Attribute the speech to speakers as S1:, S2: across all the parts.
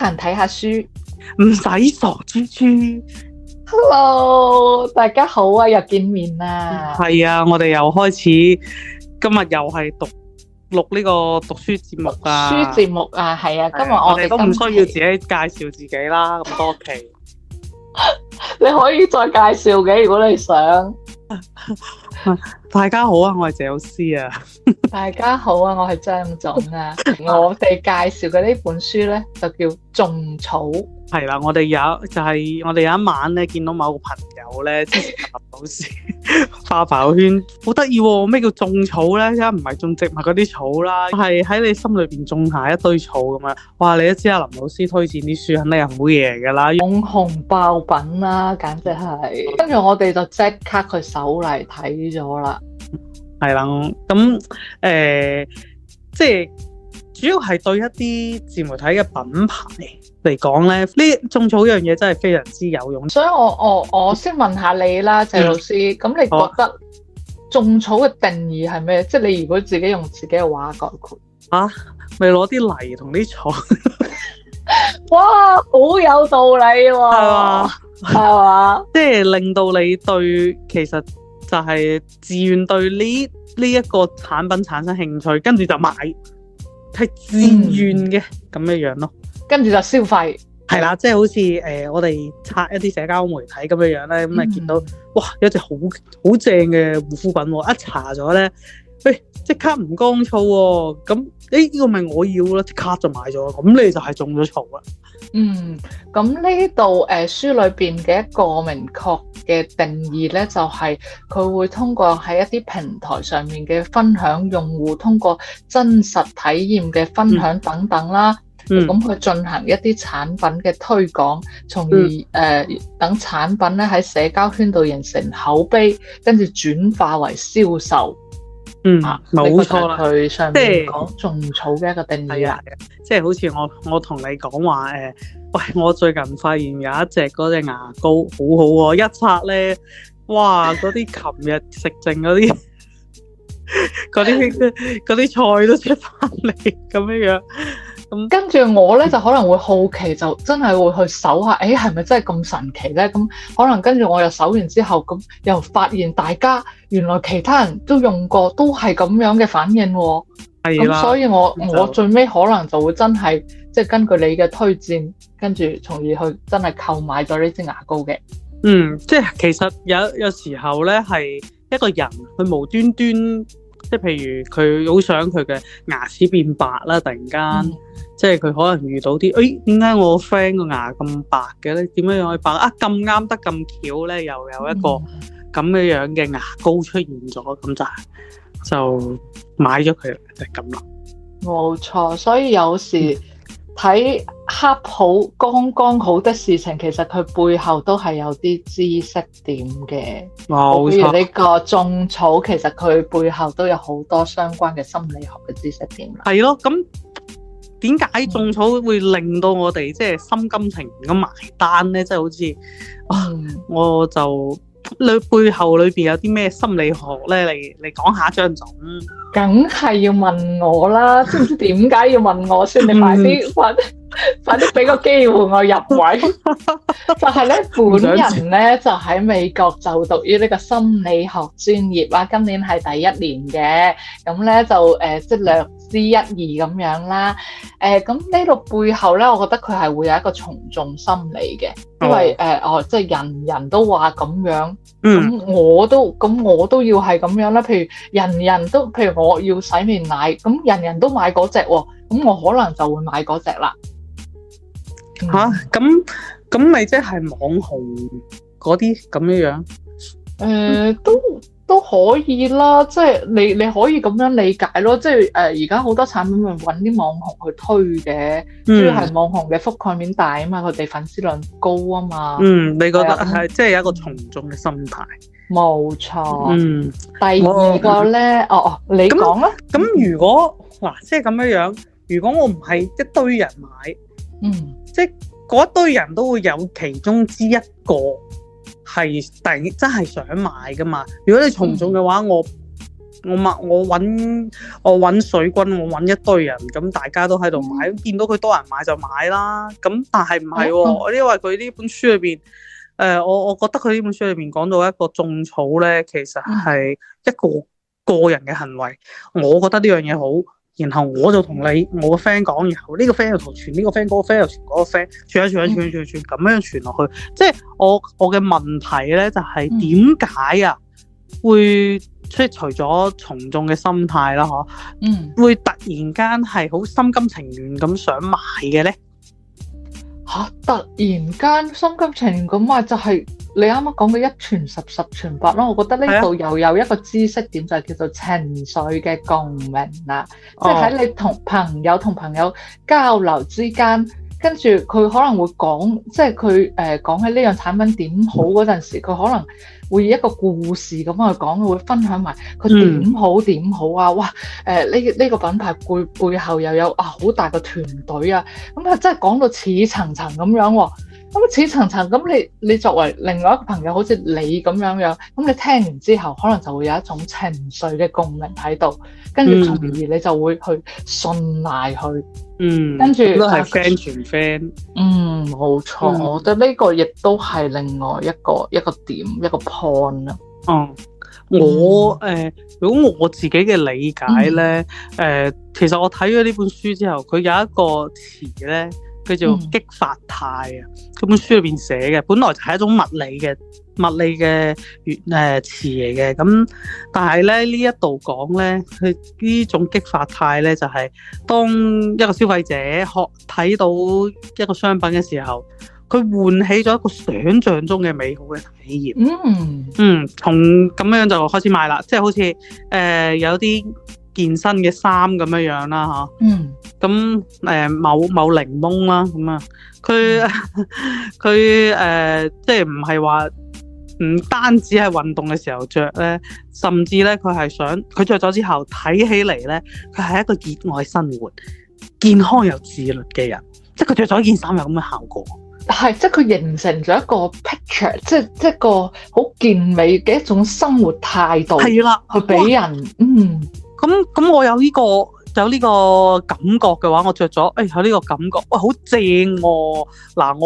S1: 閒睇下書。
S2: 唔使傻豬豬。
S1: Hello，大家好啊，又見面啦。
S2: 係啊，我哋又開始，今日又係錄呢個讀書節目啊。
S1: 書節目啊，係啊，今日
S2: 我哋都唔需要自
S1: 己
S2: 己介紹自己啦，咁多期。
S1: 你可以再介紹嘅，如果你想。
S2: 大家好啊，我係謝老師啊。
S1: 大家好啊，我係張總啊。我哋介紹嘅呢本書咧，就叫《種草》。
S2: 係啦，我哋有一晚咧，見到某個朋友咧，之前林老師發朋友圈，好得意喎！咩叫種草咧？而家唔係種植物嗰啲草啦，係喺你心裏邊種下一堆草咁樣。哇！你都知啊，林老師推薦啲書肯定係好嘢㗎啦，
S1: 網紅爆品啦，簡直係。跟住我哋就即刻佢手嚟睇咗啦。
S2: 係啦，咁即係主要係對一啲自媒體嘅品牌嚟講咧，呢種草樣嘢真係非常之有用。
S1: 所以我先問下你啦，謝老師，咁你覺得種草嘅定義係咩？即係你如果自己用自己嘅話概括
S2: 啊，咪攞啲泥同啲草，
S1: 哇，好有道理喎，係嘛？
S2: 即係令到你對其實就係自願對呢一個產品產生興趣，跟住就買，係自願嘅咁樣樣咯。
S1: 跟住就消費，
S2: 係啦，即係好似我哋刷一啲社交媒體咁樣樣咧，咁啊見到哇有隻好正嘅護膚品喎，一查咗咧，即刻唔乾燥喎，咁呢個咪我要咯，即刻就買咗，咁你就係種咗草啦。
S1: 咁呢度書裏邊嘅一個明確嘅定義咧，就係佢會通過喺一啲平台上面嘅分享，用戶通過真實體驗嘅分享等等啦。咁去進行一啲產品嘅推廣，從而等產品咧喺社交圈度形成口碑，跟住轉化為銷售。冇錯啦，佢上面講種草嘅一個定義啦。
S2: 即係好似我同你講話喂，我最近發現有一隻嗰隻牙膏好好喎，一刷咧，哇！嗰啲琴日食剩嗰啲菜都出翻嚟咁樣。
S1: 跟住我咧就可能會好奇，就真係會去搜下，係咪真係咁神奇咧？咁可能跟住我又搜完之後，咁又發現大家原來其他人都用過，都係咁樣嘅反應喎。係啦，咁所以我最尾可能就會真係即係根據你嘅推薦，跟住從而去真係購買咗呢支牙膏嘅。
S2: 即係其實有時候咧係一個人佢無端端，即係譬如佢好想佢嘅牙齒變白啦，突然間。即係佢可能遇到啲，點解我 friend 個牙咁白嘅咧？點樣樣可以白啊？咁啱得咁巧咧，又有一個咁樣嘅牙膏出現咗，咁就買咗佢，就係咁啦。冇
S1: 錯，所以有時睇恰好剛剛好的事情，其實佢背後都係有啲知識點嘅。冇錯，譬如呢個種草，其實佢背後都有好多相關嘅心理學嘅知識點。
S2: 係咯，咁。點解種草會令到我哋即係心甘情願咁埋單咧？即係好似我就背後裏邊有啲咩心理學咧？你講下張總。
S1: 梗係要問我啦，知唔知點解要問我先？你快啲俾個機會我入位。就係咧，本人咧就喺美國就讀於呢個心理學專業啦，今年係第一年嘅，咁咧就即係略知一二咁樣啦。咁呢度背後咧，我覺得佢係會有一個從眾心理嘅，因為即係人都話咁樣，咁我都要係咁樣啦。譬如人都，譬如我要洗面奶，咁人都買嗰隻喎，咁我可能就會買嗰隻啦。
S2: 咁咪即係網紅嗰啲咁樣樣？
S1: 都可以啦，即係你可以咁樣理解咯，即係而家好多產品咪揾啲網紅去推嘅，主要係網紅嘅覆蓋面大啊嘛，佢哋粉絲量高啊嘛。你
S2: 覺得係即係有一個從眾嘅心態。
S1: 冇錯。第二個咧，你講啦。
S2: 咁如果即係咁樣，如果我唔係一堆人買，即係嗰一堆人都會有其中之一個係真係想買噶嘛。如果你從眾嘅話，我我揾水軍，我揾一堆人，咁大家都喺度買，見到佢多人買就買啦。咁但係唔係喎，因為佢呢本書裏邊，我覺得佢呢本書裏邊講到一個種草咧，其實係一個人嘅行為。我覺得呢樣嘢好。然後我就同我個 friend 講，然後呢個 friend 又同傳呢個 friend，嗰個 friend 又傳嗰個 friend，傳咁樣傳落去。即係我嘅問題咧，就係點解啊會即係除咗從眾嘅心態啦，會突然間係好心甘情願咁想買嘅咧？
S1: 突然間心甘情願咁買，就係你啱啱講嘅一傳十，十傳百咯。我覺得呢度又有一個知識點，就係叫做情緒嘅共鳴啦。即係喺你同朋友交流之間，跟住佢可能會講，即係佢講起呢樣產品點好嗰陣時，佢可能會以一個故事咁去講，會分享埋佢點好啊！哇，呢個品牌背後又有好大個團隊啊！咁啊，真係講到似層層咁樣喎。咁似層層咁，你作為另外一個朋友，好似你咁樣，咁你聽完之後，可能就會有一種情緒嘅共鳴喺度，跟住從而你就會去信賴佢。跟住
S2: 都係 friend 傳 friend。
S1: 冇錯，我覺得呢個亦都係另外一個點，一個 point 啦。
S2: 如果我自己嘅理解咧，其實我睇咗呢本書之後，佢有一個詞咧，叫做激發態啊。嗰本書裏邊寫嘅，本來就係一種物理嘅詞嚟嘅。咁但係咧，呢一度講咧，佢呢種激發態咧，就係當一個消費者睇到一個商品嘅時候，佢喚起咗一個想像中嘅美好嘅體驗。從咁樣就開始買啦，即係好似有啲健身嘅衫咁樣啦嚇。咁某檸檬啦，咁啊，佢即係唔係話唔單止係運動嘅時候着咧，甚至咧佢着咗之後睇起嚟咧，佢係一個熱愛生活、健康又自律嘅人，即係佢着咗件衫有咁嘅效果。
S1: 係，即係佢形成咗一個 picture，即係一個好健美嘅一種生活態度。係啦，去俾人。咁我有呢個感覺嘅話，我着咗，有呢個感覺，好正喎！嗱，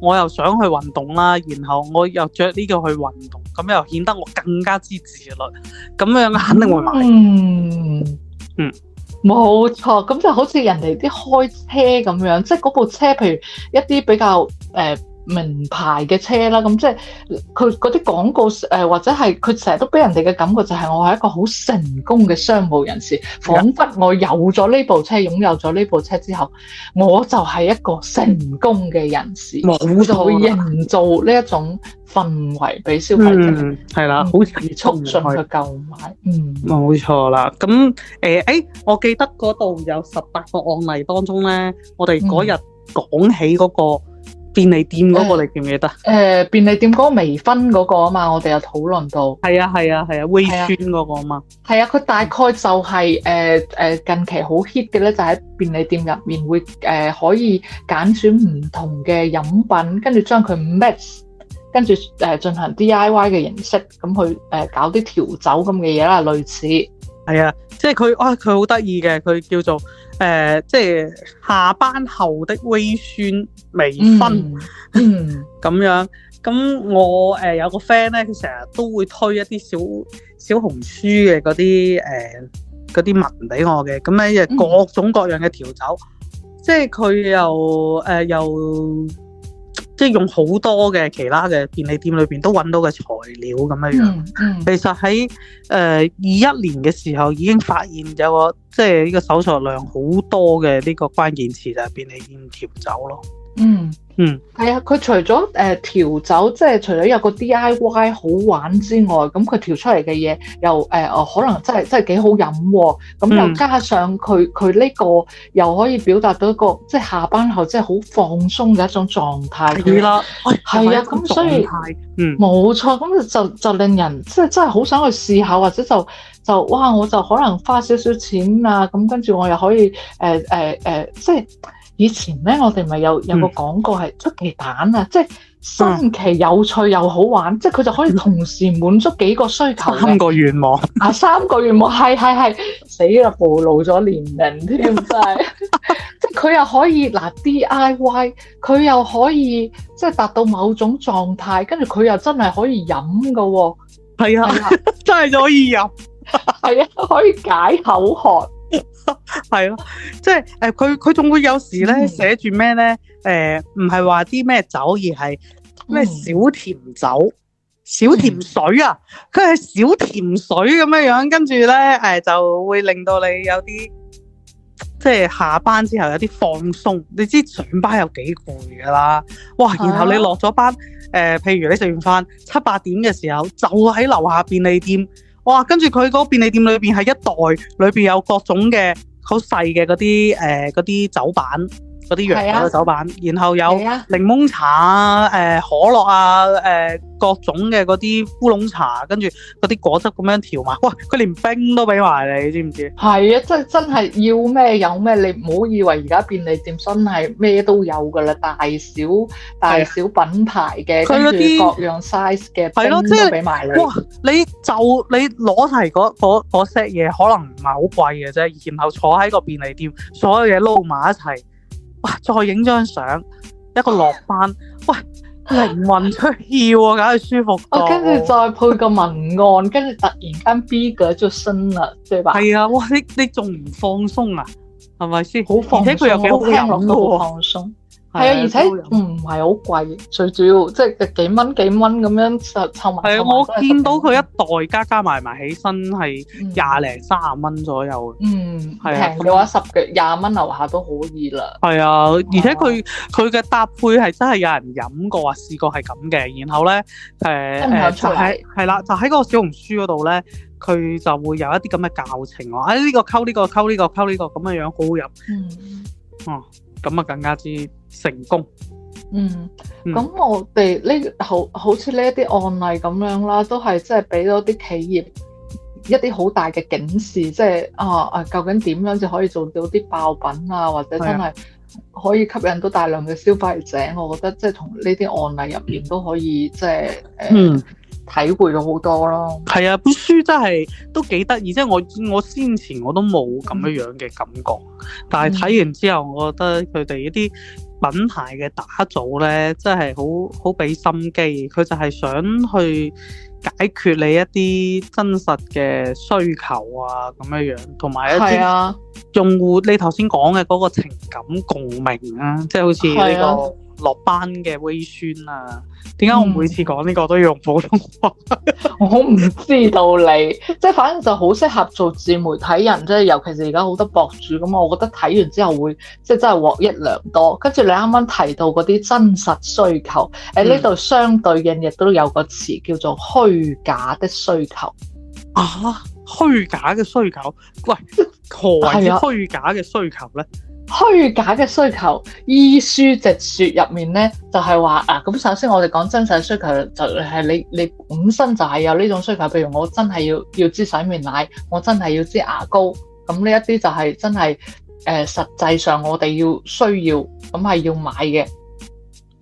S1: 我又想去運動啦，然後我又着呢個去運動，咁又顯得我更加之自律，咁樣肯定會買。冇錯，咁就好似人哋啲開車咁樣，即係嗰部車，譬如一啲比較名牌嘅車啦，咁即係佢嗰啲廣告或者係佢成日都俾人哋嘅感覺就係我係一個好成功嘅商務人士，彷彿我有咗呢部車，擁有咗呢部車之後，我就係一個成功嘅人士，就會營造呢一種氛圍俾消費者，係啦，好促進佢購買。
S2: 冇錯啦。咁我記得嗰度有18個案例當中咧，我哋嗰日講起嗰個便利店嗰個，你記唔記得？便利店嗰個微醺嗰個啊嘛，我哋有討論到。係啊，微醺嗰個啊嘛。係啊，佢大概就係近期好 hit 嘅咧，就喺便利店入面會可以揀選唔同嘅飲品，跟住將佢 mix，跟住進行 DIY 嘅形式，咁去搞啲調酒咁嘅嘢啦，類似。係啊，即係佢好得意嘅，佢叫做即係下班後的微醺微醺咁樣。咁我有個 friend 咧，佢成日都會推一啲小紅書嘅嗰啲文俾我嘅。咁咧各種各樣嘅調酒，即係佢又即係用好多嘅其他嘅便利店裏邊都揾到嘅材料咁樣。其實喺21年嘅時候已經發現有個即係呢個搜索量好多嘅呢個關鍵詞就係便利店調酒咯。係啊，佢除咗調酒，即係除咗有個 DIY 好玩之外，咁佢調出嚟嘅嘢又可能真係幾好飲喎。咁又加上佢呢個又可以表達到一個即係下班後即係好放鬆嘅一種狀態。係啦，係啊，咁所以冇錯，咁就令人即係真係好想去試下，或者就哇，我就可能花少少錢啊，咁跟住我又可以即係。以前咧，我哋咪有個廣告係出奇蛋啊，即係
S1: 新奇有趣又好玩，即係佢就可以同時滿足幾個需求嘅。
S2: 3個願望
S1: 啊，3個願望係死啦，暴露咗年齡添，真係。即係佢又可以嗱 DIY，佢又可以即係達到某種狀態，跟住佢又真係可以飲㗎喎。
S2: 係啊，真係可以飲。
S1: 係啊，可以解口渴。
S2: 係咯，即係佢仲會有時咧寫住咩咧？唔係話啲咩酒，而係咩小甜酒、小甜水啊！佢係小甜水咁樣樣，跟住咧就會令到你有啲即係下班之後有啲放鬆。你知上班有幾攰噶啦，哇！然後你落咗班，譬如你食完飯7、8點嘅時候，就喺樓下便利店。哇！跟住佢嗰便利店裏邊係一袋，裏邊有各種嘅好細嘅嗰啲酒板，嗰啲洋酒嘅酒板，然後有檸檬茶啊、可樂啊、各種嘅嗰啲烏龍茶，跟住嗰啲果汁咁樣調埋。哇！佢連冰都俾埋你，知唔知？係啊，
S1: 真係要咩有咩，你唔好以為而家便利店真係咩都有噶啦，大小品牌嘅，跟住各樣 size 嘅冰都俾埋你。哇！你攞齊嗰 set 嘢，可能唔係好貴嘅啫，然後坐喺個便利店，所有嘢撈埋一齊。哇！再影張相，一個落班，喂，靈魂出竅啊，梗係舒服到。跟住再配個文案，跟住突然間 B 格就升啦，對吧？係啊，哇！你仲唔放鬆啊？係咪先？好放鬆，而且佢又幾好飲喎。放鬆。係啊，而且唔係好貴，最主要即係幾蚊咁樣湊埋。係啊，我見到佢一袋加埋起身係20零30蚊左右。平嘅話20蚊樓下都可以啦。係啊，而且佢嘅搭配係真係有人飲過啊，試過係咁嘅。然後咧就喺嗰個小紅書嗰度咧，佢就會有一啲咁嘅教程話，呢個溝呢個溝呢個溝呢個咁嘅樣好好飲。咁啊更加之成功。咁我哋好似呢一啲案例咁樣啦，都係即係俾咗啲企業一啲好大嘅警示，即係究竟點樣就可以做到啲爆品啊，或者真係可以吸引到大量嘅消費者。我覺得即係從呢啲案例入邊都可以即係體會到好多咯。係啊，本書真係都幾得意，即係我先前我都冇咁樣嘅感覺，但係睇完之後，我覺得佢哋一啲品牌嘅打造咧，真係好俾心機。佢就係想去解決你一啲真實嘅需求啊，咁樣樣，同埋一啲用戶你頭先講嘅嗰個情感共鳴啊，即係好似呢個落班嘅微醺啊。點解我每次講呢個都要用普通話？我唔知道你，即係反正就好適合做自媒體人，即係尤其是而家好多博主咁，我覺得睇完之後會即係真係獲益良多。跟住你啱啱提到嗰啲真實需求，呢度相對應亦都有個詞叫做虛假的需求。虛假嘅需求？喂，何謂虛假嘅需求咧？虛假嘅需求，依書直說入面咧，就係話咁首先我哋講真實嘅需求，就係你本身就係有呢種需求，譬如我真係要支洗面奶，我真係要支牙膏，咁呢一啲就係真係實際上我哋需要，咁係要買嘅。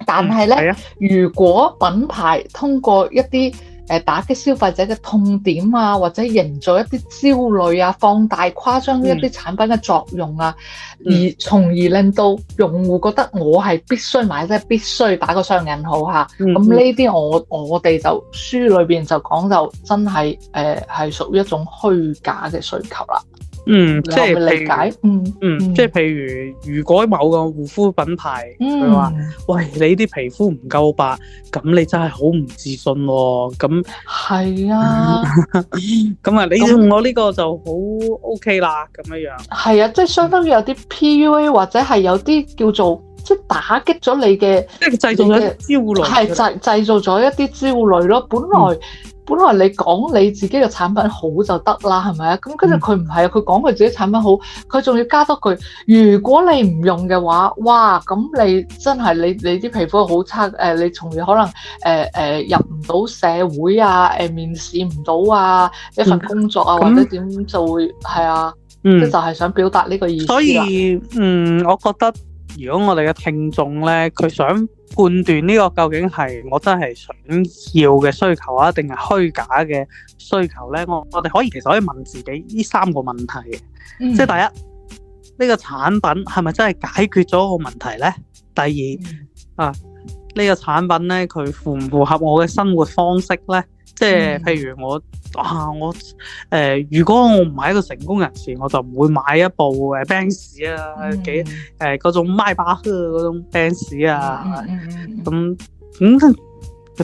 S1: 但係咧，如果品牌通過一啲打擊消費者嘅痛點啊，或者營造一啲焦慮啊，放大誇張一啲產品嘅作用啊，從而令到用戶覺得我係必須買，即係必須打個雙引號嚇。咁呢啲我哋就書裏邊就講就真係係屬於一種虛假嘅需求啦。即係理解，即係譬如，如果某個護膚品牌佢話，喂，你啲皮膚唔夠白，咁你真係好唔自信喎。咁係啊，咁啊，你用我呢個就好 OK 啦，咁樣樣。係啊，即係相當於有啲 PUA 或者係有啲叫做即係打擊咗你嘅，即係製造咗焦慮，係製造咗一啲焦慮咯。本來你講你自己嘅產品好就得啦，係咪啊？咁跟住佢唔係啊，佢講佢自己產品好，佢仲要加多句，如果你唔用嘅話，哇，咁你真係你啲皮膚好差，你從而可能入唔到社會啊，面試唔到啊，一份工作啊，或者點就會係啊，即就係想表達呢個意思啦。所以我覺得
S2: 如果我哋嘅聽眾咧，佢想判斷呢個究竟係我真係想要嘅需求啊，定係虛假嘅需求咧？我哋其實可以問自己呢3個問題嘅。即係第一，呢個產品係咪真係解決咗個問題咧？第二呢個產品咧，佢符唔符合我嘅生活方式咧？即係譬如我如果我唔係一個成功人士，我就唔會買一部Benz 啊，嗰種邁巴赫嗰種 Benz 啊，咁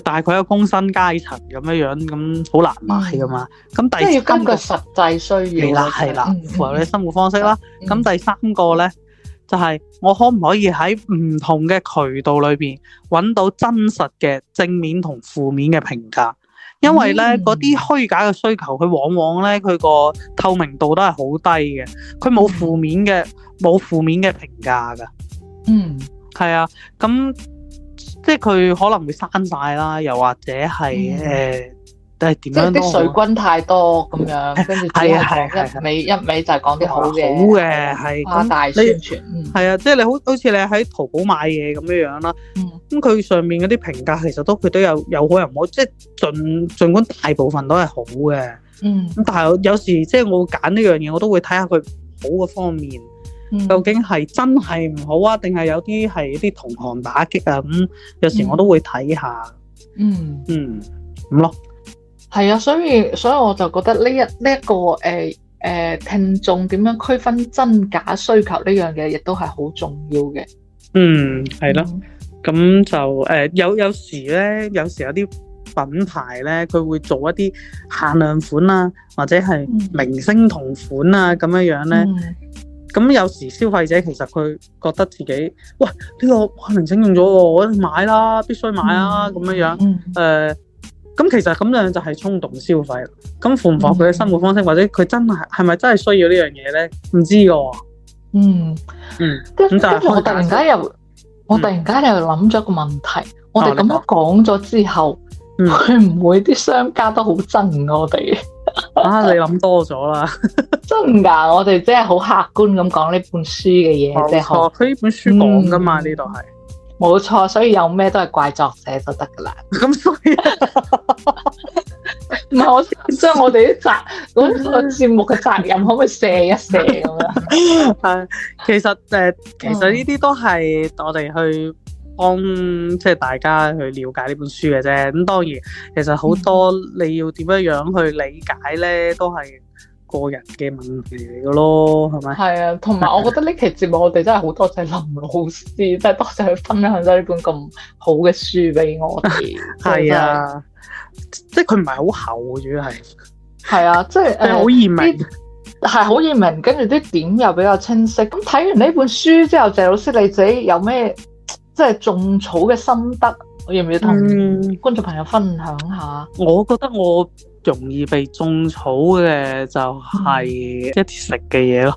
S2: 大概一個工薪階層咁樣，咁好難買噶嘛。咁第
S1: 即係要根據實際需要。
S2: 係啦，符合你生活方式啦。咁第3個咧，就係我可唔可以喺唔同嘅渠道裏邊揾到真實嘅正面同負面嘅評價？因為咧嗰啲虛假嘅需求，佢往往咧佢個透明度都係好低嘅，佢冇負面嘅評價噶。係啊，咁即係佢可能會刪晒啦，又或者係點樣？即係啲水軍太多咁樣，跟住一味就係講啲好嘅，係誇大宣傳。係啊，即係你好似你喺淘寶買嘢咁樣啦。咁佢上面嗰啲評價其實佢都有好有唔好，即係盡管大部分都係好嘅。咁但係有時即係我揀呢樣嘢，我都會睇下佢好嘅方面，究竟係真係唔好啊，定係有啲係啲同行打擊啊？咁有時我都會睇下。咁咯。
S1: 係啊，所以我就覺得呢一個聽眾點樣區分真假需求呢樣嘢，亦都係好重要嘅。
S2: 係咯。咁就有時咧，有時有啲品牌咧，佢會做一啲限量款啊，或者係明星同款啊咁樣咧。咁有時消費者其實佢覺得自己，喂，呢個明星用咗喎，我買啦，必須買啊咁樣。咁其實咁樣就係衝動消費啦。咁符唔符合佢嘅生活方式，或者佢係咪真係需要呢樣嘢咧？唔知㗎喎。咁就係
S1: 我突然間又諗咗個問題，我哋咁樣講咗之後，會唔會啲商家都好憎我哋？
S2: 你諗多咗啦。
S1: 真㗎，我哋即係好客觀咁講呢本書嘅嘢，即係好。
S2: 佢呢本書講㗎嘛，呢度係。
S1: 冇錯，所以有咩都係怪作者就得㗎啦。
S2: 咁所以
S1: 唔係我將我哋啲嗰個節目嘅責任可唔可以卸一卸咁樣？
S2: 其實呢啲都係我哋去幫即係大家去了解呢本書嘅啫。咁當然其實好多你要點樣去理解咧，都係個人嘅問題嚟嘅咯，係咪？係
S1: 啊，同埋我覺得呢期節目我哋真係好多謝林老師，真係多謝佢分享咗呢本咁好嘅書俾我哋。
S2: 係啊，即係佢唔係好厚，主要係
S1: 啊，即係
S2: 好易明，
S1: 係好易明，跟住啲點又比較清晰。咁睇完呢本書之後，謝老師你自己有咩即係種草嘅心得，要唔要同觀眾朋友分享下？
S2: 我覺得我容易被種草嘅就係一啲食嘅嘢咯。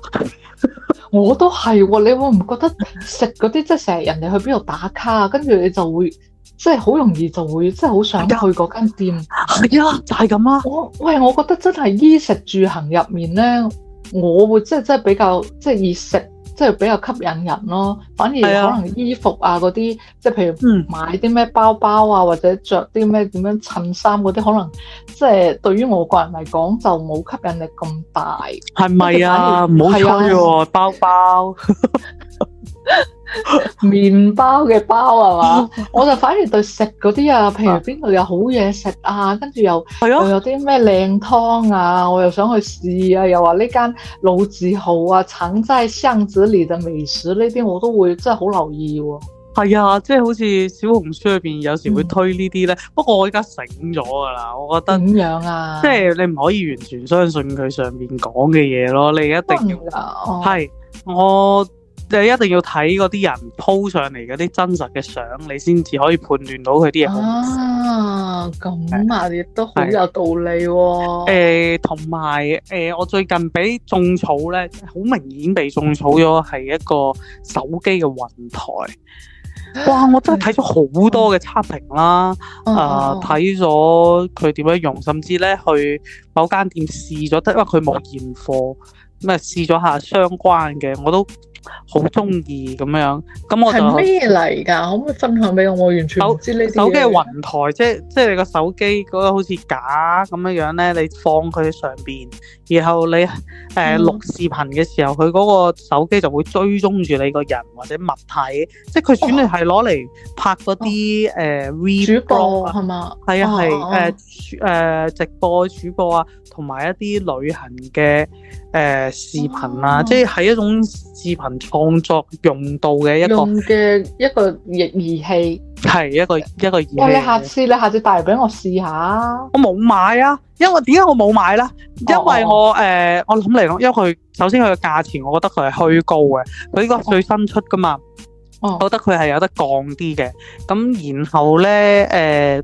S1: 我都係喎，你會唔覺得食嗰啲即係成日人哋去邊度打卡，跟住你就會即係好容易就會即係好想去嗰間店。
S2: 係啊，就係咁啦。
S1: 我覺得真係衣食住行入面咧，我會即係比較即係以食。即係比較吸引人咯，反而可能衣服啊嗰啲，即係譬如買啲咩包包啊，或者着啲咩點樣襯衫嗰啲，可能即係對於我個人嚟講就冇吸引力咁大。係咪啊？唔好吹喎，包包。麵包嘅包係嘛？我就反而對食嗰啲啊，譬如邊度有好嘢食啊，跟住又有啲咩靚湯啊，我又想去試啊，又話呢間老字號啊，藏在巷子裏嘅美食呢啲，我都會真係好留意喎。係啊，即係好似小紅書裏邊有時會推呢啲咧。不過我而家醒咗噶啦，我覺得點樣啊？即係你唔可以完全相信佢上面講嘅嘢咯，你一定要係我。你一定要睇嗰啲人 po 上嚟嗰啲真實嘅相，你先至可以判斷到佢啲嘢好唔好。啊，咁啊，亦都好有道理喎。同埋我最近俾種草咧，好明顯被種草咗係一個手機嘅雲台。哇！我真係睇咗好多嘅測評啦，睇咗佢點樣用，甚至咧去某間店試咗，因為佢冇現貨。咁啊試咗下相關嘅，我都
S2: 好中意咁樣，咁我就
S1: 係咩嚟㗎？可唔可以分享俾我？我完全唔知呢啲嘢。
S2: 手機嘅雲台，即係你個手機嗰個好似架咁樣咧，你放佢喺上邊，然後你錄視頻嘅時候，佢嗰個手機就會追蹤住你個人或者物體，即係佢主要係攞嚟拍嗰啲
S1: 主播係嘛？
S2: 係啊係直播主播啊，同埋一啲旅行嘅視頻啊，即係一種視頻創作用到嘅一個儀器，係一個儀器。
S1: 你下次帶嚟俾我試下。
S2: 我冇買啊，因為點解我冇買咧？因為我諗嚟講，因為佢首先佢嘅價錢，我覺得佢係虛高嘅。佢呢個最新出噶嘛，我覺得佢係有得降啲嘅。咁然後咧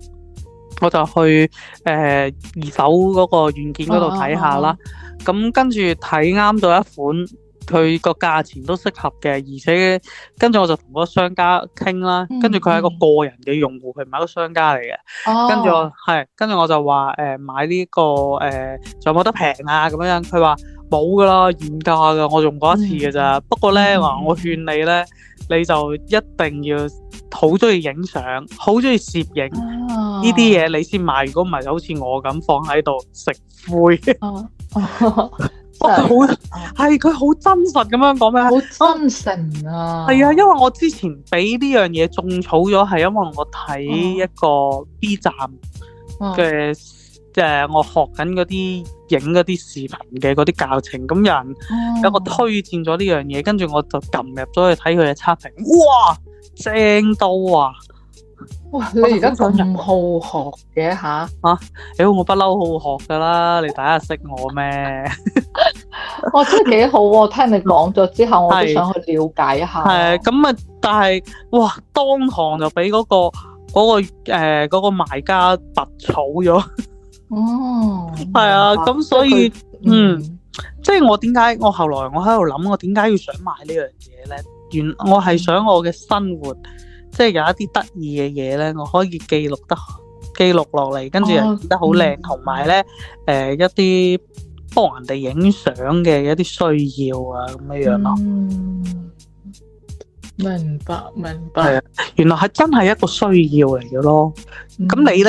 S2: 我就去二手嗰個軟件嗰度睇下啦。咁跟住睇啱咗一款，佢個價錢都適合嘅，而且跟住我就同嗰個商家傾啦。跟住佢係一個個人嘅用戶，佢唔係一個商家嚟嘅。跟住我就話買呢個仲有冇得平啊？咁樣佢話冇噶啦，原價噶，我用過一次嘅咋。不過咧話我勸你咧，你就一定要好中意影相，好中意攝影呢啲嘢你先買。如果唔係，就好似我咁放喺度食灰。佢好真實咁樣講咩？
S1: 好真誠啊！
S2: 係啊，因為我之前俾呢樣嘢種草咗，係因為我睇一個 B 站嘅我學緊嗰啲影嗰啲視頻嘅嗰啲教程，咁有人有個推薦咗呢樣嘢，跟住我就撳入咗去睇佢嘅測評，哇，正到啊！
S1: 哇！你而家咁好學嘅嚇？
S2: 我不嬲好學噶啦，你第一識我咩？
S1: 我真係幾好喎！聽你講咗之後，我都想去了解一下。係
S2: 咁啊，但係哇，當堂就俾嗰個賣家拔草咗。哦，係啊，咁所以即係我後來我喺度諗，我點解要想買呢樣嘢咧？我係想我嘅生活。即係有一啲得意嘅嘢咧，我可以記錄落嚟，跟住又見得好靚，同埋咧一啲幫人哋影相嘅一啲需要啊咁樣咯。
S1: 明白。
S2: 係啊，原來係真係一個需要嚟嘅咯。咁你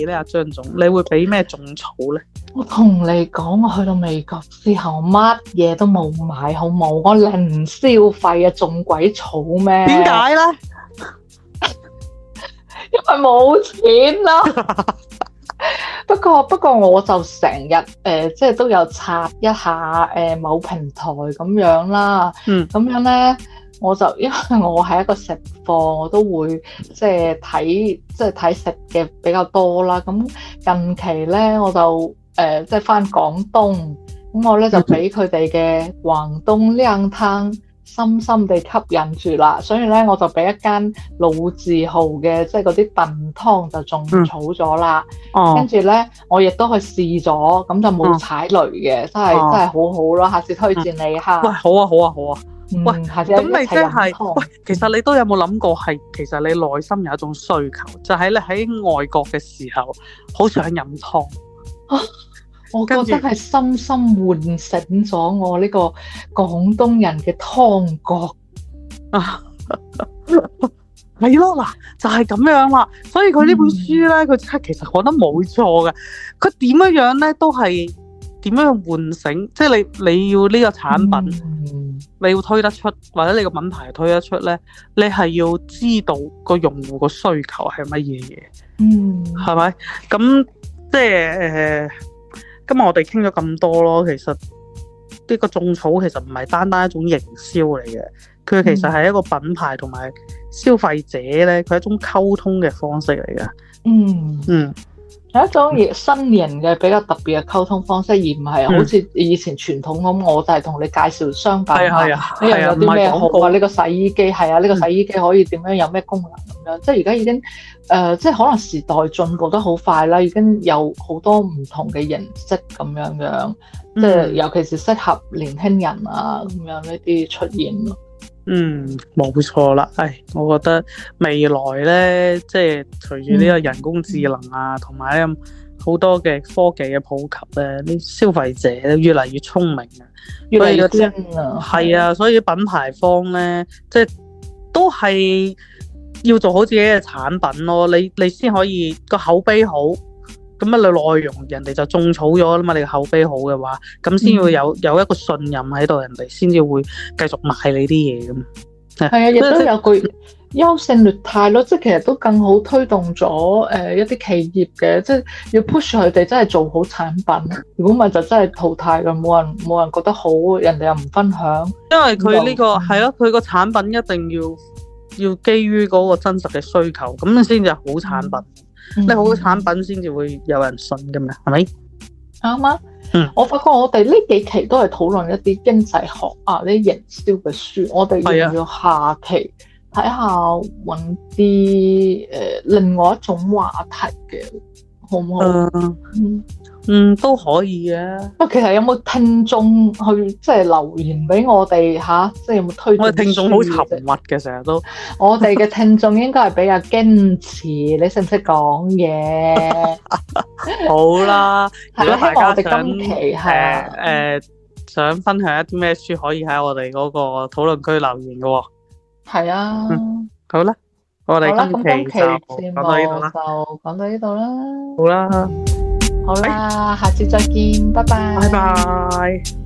S2: 咧，阿張總，你會俾咩種草咧？
S1: 我同你講，我去到美國之後，乜嘢都冇買，好冇？我零消費啊，種鬼草咩？
S2: 點解咧？
S1: 因為冇錢啦。不過我就成日即係都有刷一下某平台咁樣啦。咁樣咧，我就因為我係一個食貨，我都會即係睇食嘅比較多啦。咁近期咧，我就即係返廣東，咁我咧就俾佢哋嘅廣東靚湯深深地吸引住啦，所以咧我就俾一間老字號嘅即係嗰啲燉湯就種草咗啦。跟住咧我亦都去試咗，咁就冇踩雷嘅，真係好好咯。下次推薦你嚇。喂，
S2: 好啊。喂，
S1: 下次
S2: 咁你即係喂，其實你都有冇諗過係其實你內心有一種需求，就係你喺外國嘅時候好想飲湯。
S1: 我覺得係深深喚醒咗我呢個廣東人嘅湯覺啊，
S2: 係咯，嗱就係咁樣啦。所以佢呢本書咧，佢其實講得冇錯嘅。佢點樣咧都係點樣喚醒，即係你要呢個產品，你要推得出，或者你個品牌推得出咧，你係要知道個用戶個需求係乜嘢嘢，係咪？咁即係今日我哋傾咗咁多咯，其實呢個種草其實唔係單單一種營銷嚟嘅，佢其實係一個品牌同埋消費者咧，佢係一種溝通嘅方式嚟嘅。
S1: 係一種新型嘅比較特別嘅溝通方式，而唔係好似以前傳統咁，我就係同你介紹商品啊，呢樣有啲咩好啊？呢個洗衣機係啊，呢個洗衣機可以點樣，有咩功能咁樣？即係而家已經即係可能時代進步得好快啦，已經有好多唔同嘅形式咁樣，即係尤其是適合年輕人啊咁樣呢啲出現咯。
S2: 冇錯啦。我覺得未來咧，即係隨住呢個人工智能啊，同埋好多嘅科技嘅普及咧，啲消費者咧越嚟越聰明啊，
S1: 越嚟越精啊，
S2: 係啊，所以品牌方咧，即係都係要做好自己嘅產品咯，你先可以個口碑好，咁啊你內容人哋就種草咗啦嘛，你個口碑好嘅話，咁先會有一個信任喺度，人哋先至會繼續買你啲嘢咁。
S1: 係啊，亦都有句優勝劣汰咯，即係其實都更好推動咗一啲企業嘅，即係要 push 佢哋真係做好產品。如果唔係就真係淘汰㗎，冇人覺得好，人哋又唔分享。
S2: 因為佢呢個係咯，佢個產品一定要基於嗰個真實嘅需求，咁先至係好產品。你好嘅產品先至會有人信㗎嘛，係咪？
S1: 啱啊！我發覺我哋呢幾期都係討論一啲經濟學啊、啲營銷嘅書，我哋要唔要下期睇下揾啲另外一種話題嘅，好唔好？
S2: 都可以嘅。
S1: 不過其實有冇聽眾去即係留言俾我哋吓？即係有冇推薦？
S2: 我哋聽眾好沉默嘅，成日都。我
S1: 哋嘅聽眾應該係比較矜持，你識唔識講嘢？
S2: 好啦，如果大家
S1: 我哋今期
S2: 想分享一啲咩書，可以喺我哋嗰個討論區留言嘅喎。係
S1: 啊，
S2: 好啦，我哋今期就
S1: 講到呢度啦。講到呢度啦。
S2: 好啦。
S1: 好啦，下次再見，拜拜。
S2: 拜拜。